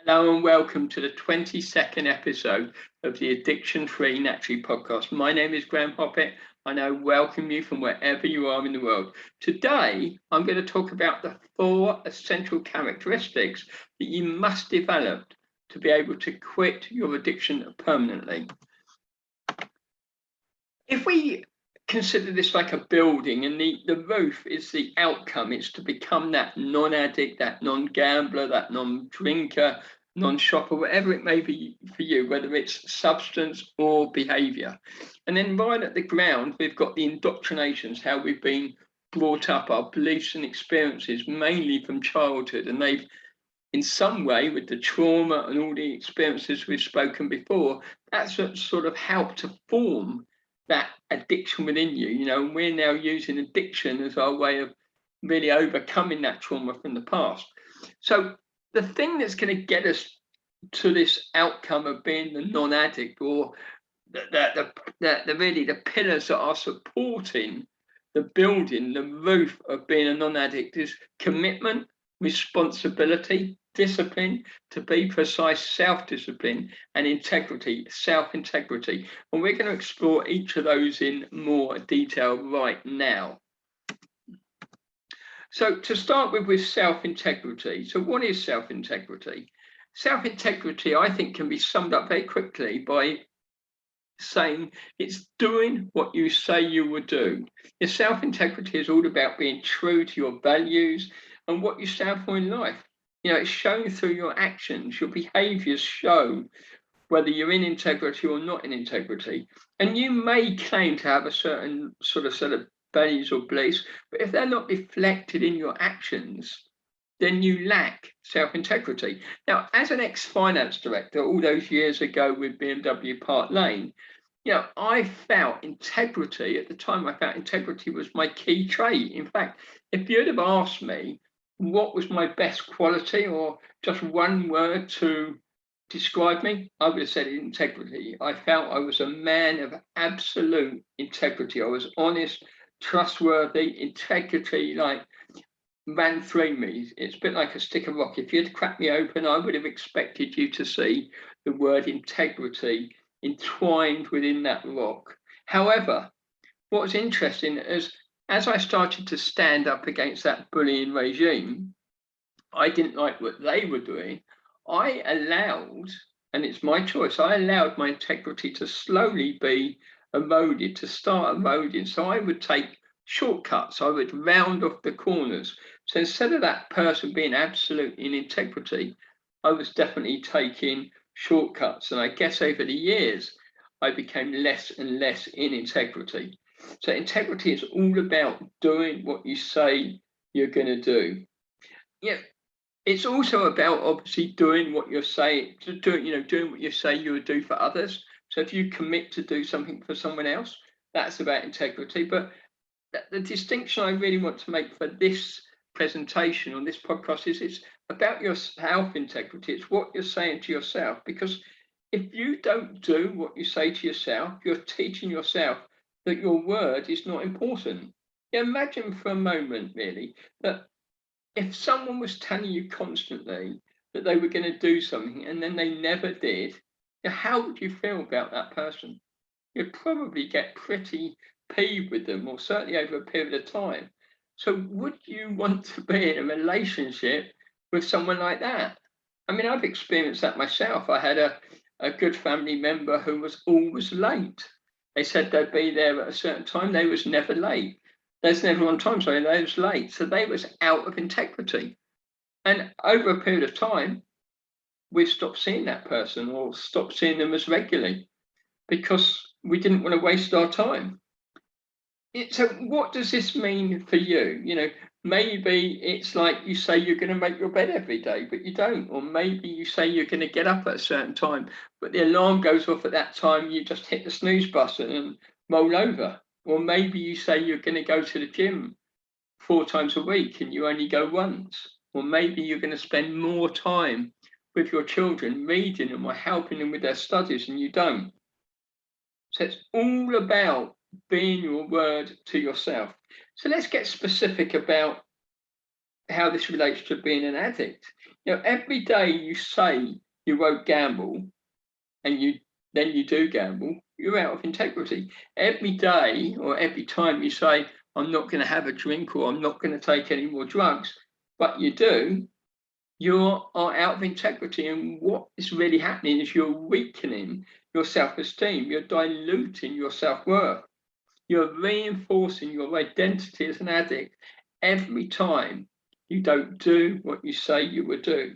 Hello and welcome to the 22nd episode of the Addiction Free Naturally podcast. My name is Graeme Hoppitt and I welcome you from wherever you are in the world. Today, I'm going to talk about the 4 essential characteristics that you must develop to be able to quit your addiction permanently. If we consider this like a building and the roof is the outcome, it's to become that non-addict, that non-gambler, that non-drinker, non-shopper, whatever it may be for you, whether it's substance or behavior. And then right at the ground, we've got the indoctrinations, how we've been brought up, our beliefs and experiences, mainly from childhood. And they've, in some way, with the trauma and all the experiences we've spoken before, that's what sort of helped to form that addiction within you, and we're now using addiction as our way of really overcoming that trauma from the past. So the thing that's going to get us to this outcome of being the non-addict, or the pillars that are supporting the building, the roof of being a non-addict, is commitment, responsibility, discipline, to be precise, self-discipline, and integrity, self-integrity. And we're going to explore each of those in more detail right now. So to start with self-integrity. So what is self-integrity? Self-integrity, I think, can be summed up very quickly by saying it's doing what you say you will do. Your self-integrity is all about being true to your values and what you stand for in life. It's shown through your actions. Your behaviors show whether you're in integrity or not in integrity. And you may claim to have a certain sort of set of values or beliefs, but if they're not reflected in your actions, then you lack self-integrity. Now, as an ex-finance director, all those years ago with BMW Park Lane, I felt integrity, at the time I felt integrity was my key trait. In fact, if you'd have asked me what was my best quality or just one word to describe me, I would have said integrity. I felt I was a man of absolute integrity. I was honest, trustworthy. Integrity ran through me. It's a bit like a stick of rock. If you'd cracked me open, I would have expected you to see the word integrity entwined within that rock. However, what was interesting is, as I started to stand up against that bullying regime, I didn't like what they were doing. I allowed, and it's my choice, I allowed my integrity to slowly be eroded, to start eroding. So I would take shortcuts, I would round off the corners. So instead of that person being absolute in integrity, I was definitely taking shortcuts. And I guess over the years, I became less and less in integrity. So integrity is all about doing what you say you're going to do. It's also about obviously doing what you're saying, doing what you say you would do for others. So if you commit to do something for someone else, that's about integrity. But the distinction I really want to make for this presentation on this podcast is it's about your self-integrity. It's what you're saying to yourself, because if you don't do what you say to yourself, you're teaching yourself that your word is not important. Imagine for a moment, really, that if someone was telling you constantly that they were going to do something and then they never did, how would you feel about that person? You'd probably get pretty peeved with them, or certainly over a period of time. So would you want to be in a relationship with someone like that? I mean, I've experienced that myself. I had a good family member who was always late. They said they'd be there at a certain time. They was never late. There's never on time, sorry, they was late. So they was out of integrity. And over a period of time, we stopped seeing that person or stopped seeing them as regularly because we didn't want to waste our time. So what does this mean for you? Maybe it's like you say you're going to make your bed every day, but you don't. Or maybe you say you're going to get up at a certain time, but the alarm goes off at that time, you just hit the snooze button and roll over. Or maybe you say you're going to go to the gym 4 times a week and you only go once. Or maybe you're going to spend more time with your children, reading them or helping them with their studies, and you don't. So it's all about being your word to yourself. So let's get specific about how this relates to being an addict. Every day you say you won't gamble, and then you do gamble, you're out of integrity. Every day or every time you say, I'm not going to have a drink or I'm not going to take any more drugs, but you do, you are out of integrity. And what is really happening is you're weakening your self-esteem, you're diluting your self-worth, you're reinforcing your identity as an addict every time you don't do what you say you would do.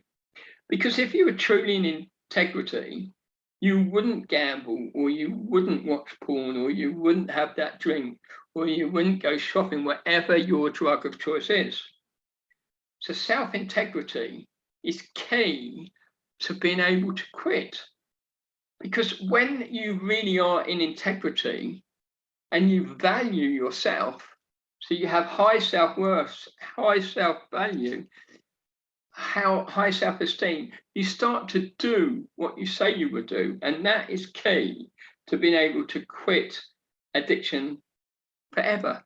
Because if you were truly in integrity, you wouldn't gamble, or you wouldn't watch porn, or you wouldn't have that drink, or you wouldn't go shopping, whatever your drug of choice is. So self-integrity is key to being able to quit. Because when you really are in integrity and you value yourself, so you have high self-worth, high self-value, high self-esteem, you start to do what you say you would do. And that is key to being able to quit addiction forever.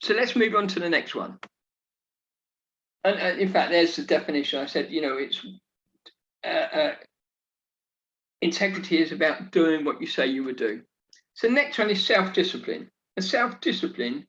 So let's move on to the next one. And in fact, there's the definition. I said, it's integrity is about doing what you say you would do. So the next one is self-discipline. And self-discipline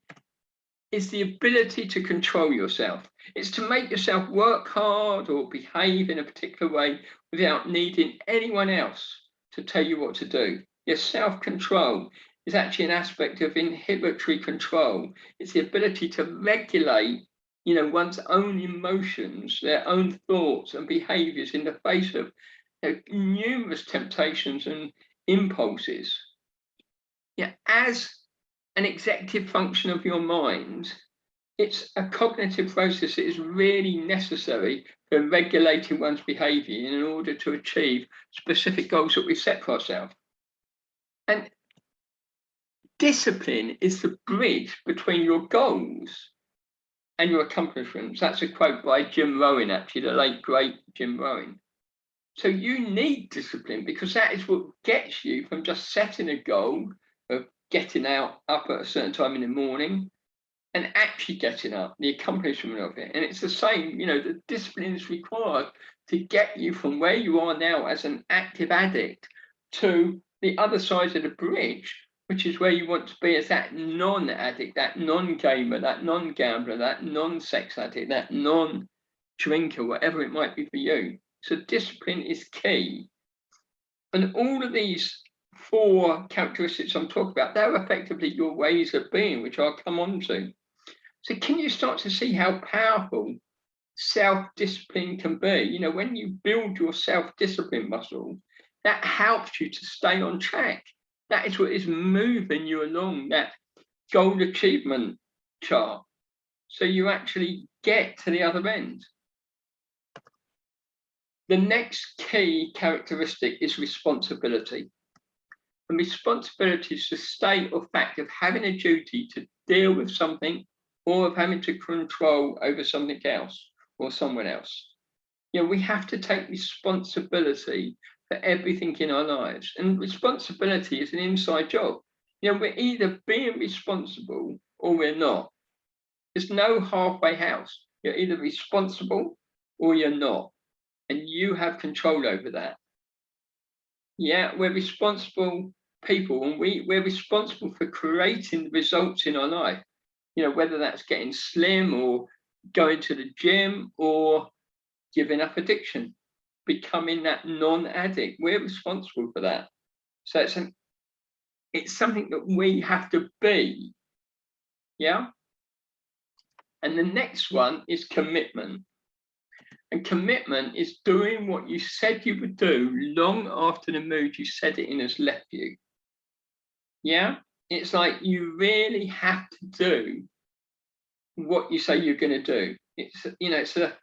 is the ability to control yourself. It's to make yourself work hard or behave in a particular way without needing anyone else to tell you what to do. Your self-control is actually an aspect of inhibitory control. It's the ability to regulate, one's own emotions, their own thoughts and behaviors in the face of numerous temptations and impulses. As an executive function of your mind, it's a cognitive process that is really necessary for regulating one's behavior in order to achieve specific goals that we set for ourselves. And discipline is the bridge between your goals and your accomplishments. That's a quote by Jim Rohn, actually, the late great Jim Rohn. So you need discipline because that is what gets you from just setting a goal of getting up at a certain time in the morning and actually getting up, the accomplishment of it. And it's the same, the discipline is required to get you from where you are now as an active addict to the other side of the bridge, which is where you want to be as that non-addict, that non-gamer, that non-gambler, that non-sex addict, that non-drinker, whatever it might be for you. So discipline is key. And all of these 4 characteristics I'm talking about, they're effectively your ways of being, which I'll come on to. So can you start to see how powerful self-discipline can be? When you build your self-discipline muscle, that helps you to stay on track. That is what is moving you along that goal achievement chart. So you actually get to the other end. The next key characteristic is responsibility. And responsibility is the state or fact of having a duty to deal with something or of having to control over something else or someone else. We have to take responsibility for everything in our lives. And responsibility is an inside job. We're either being responsible or we're not. There's no halfway house. You're either responsible or you're not. And you have control over that. We're responsible people, and we're responsible for creating the results in our life. Whether that's getting slim or going to the gym or giving up addiction, becoming that non-addict. We're responsible for that. So it's something that we have to be. And the next one is commitment. And commitment is doing what you said you would do long after the mood you said it in has left you. It's like you really have to do what you say you're going to do. It's the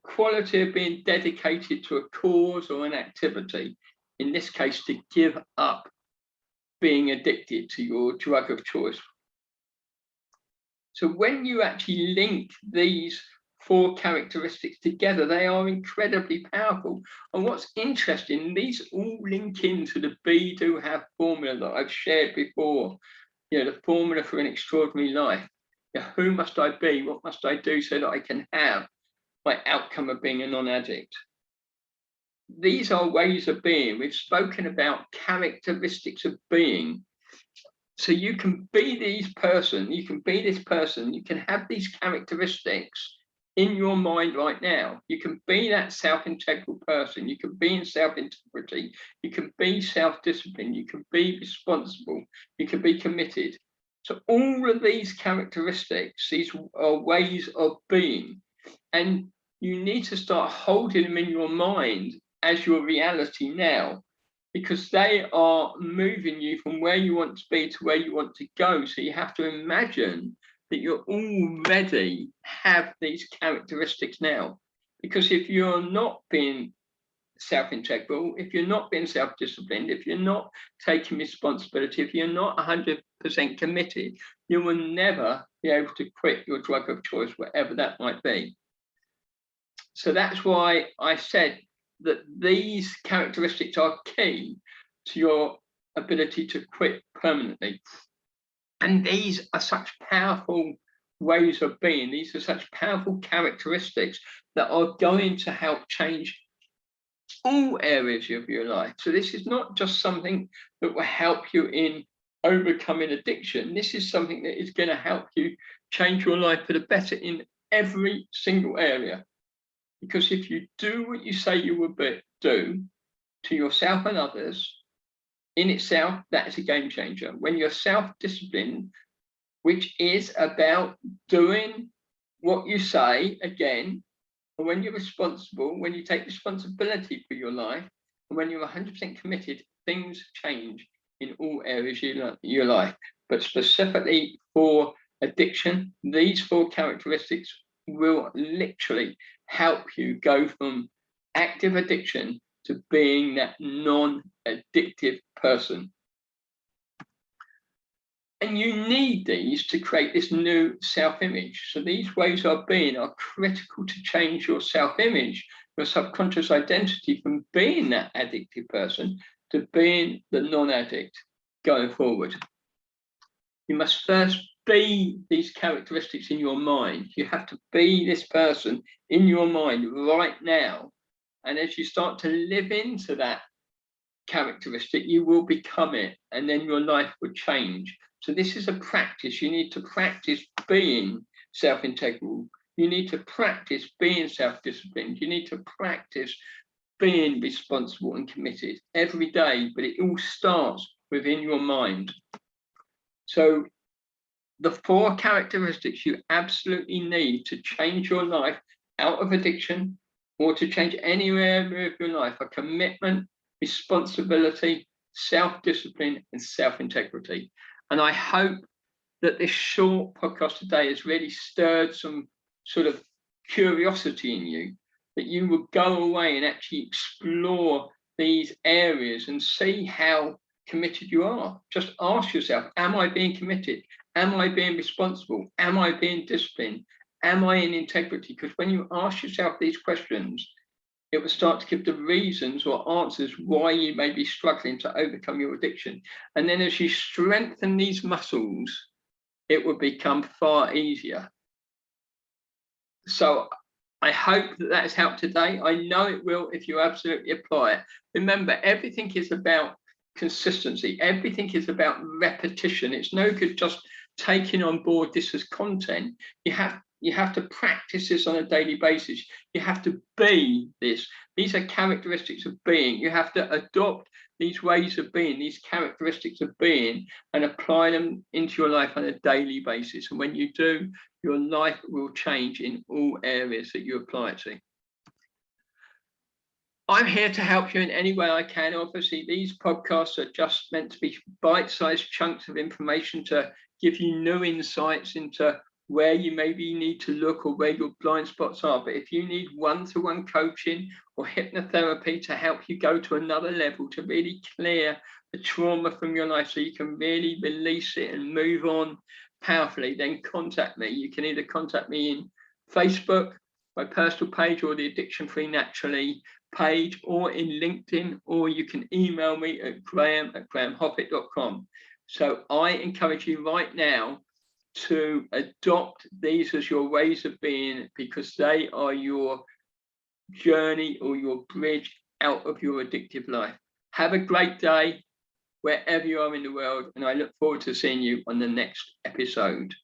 quality of being dedicated to a cause or an activity. In this case, to give up being addicted to your drug of choice. So when you actually link these 4 characteristics together, they are incredibly powerful. And what's interesting, these all link into the be, do, have formula that I've shared before, the formula for an extraordinary life. Who must I be? What must I do so that I can have my outcome of being a non-addict? These are ways of being. We've spoken about characteristics of being. So you can be this person, you can have these characteristics in your mind right now. You can be that self-integral person, you can be in self-integrity, you can be self-discipline, you can be responsible, you can be committed. So all of these characteristics, these are ways of being, and you need to start holding them in your mind as your reality now, because they are moving you from where you want to be to where you want to go. So you have to imagine that you already have these characteristics now. Because if you're not being self-integral, if you're not being self-disciplined, if you're not taking responsibility, if you're not 100% committed, you will never be able to quit your drug of choice, whatever that might be. So that's why I said that these characteristics are key to your ability to quit permanently. And these are such powerful ways of being. These are such powerful characteristics that are going to help change all areas of your life. So this is not just something that will help you in overcoming addiction. This is something that is going to help you change your life for the better in every single area. Because if you do what you say you will do to yourself and others, in itself, that is a game changer. When you're self-disciplined, which is about doing what you say, again, and when you're responsible, when you take responsibility for your life, and when you're 100% committed, things change in all areas of your life. But specifically for addiction, these 4 characteristics will literally help you go from active addiction to being that non-addictive person. And you need these to create this new self-image. So these ways of being are critical to change your self-image, your subconscious identity, from being that addictive person to being the non-addict going forward. You must first be these characteristics in your mind. You have to be this person in your mind right now. And as you start to live into that characteristic, you will become it, and then your life will change. So this is a practice. You need to practice being self-integral. You need to practice being self-disciplined. You need to practice being responsible and committed every day, but it all starts within your mind. So the 4 characteristics you absolutely need to change your life out of addiction or to change any area of your life are commitment, responsibility, self-discipline, and self-integrity. And I hope that this short podcast today has really stirred some sort of curiosity in you, that you will go away and actually explore these areas and see how committed you are. Just ask yourself, am I being committed? Am I being responsible? Am I being disciplined? Am I in integrity? Because when you ask yourself these questions, it will start to give the reasons or answers why you may be struggling to overcome your addiction. And then as you strengthen these muscles, it will become far easier. So I hope that has helped today. I know it will if you absolutely apply it. Remember, everything is about consistency. Everything is about repetition. It's no good just taking on board this as content. You have to practice this on a daily basis. You have to be this. These are characteristics of being. You have to adopt these ways of being, these characteristics of being, and apply them into your life on a daily basis. And when you do, your life will change in all areas that you apply it to. I'm here to help you in any way I can. Obviously, these podcasts are just meant to be bite-sized chunks of information to give you new insights into where you maybe need to look or where your blind spots are. But if you need one-to-one coaching or hypnotherapy to help you go to another level, to really clear the trauma from your life so you can really release it and move on powerfully, then contact me. You can either contact me in Facebook, my personal page, or the Addiction Free Naturally page, or in LinkedIn, or you can email me at graeme@graemehoppitt.com. So I encourage you right now to adopt these as your ways of being, because they are your journey or your bridge out of your addictive life. Have a great day wherever you are in the world, and I look forward to seeing you on the next episode.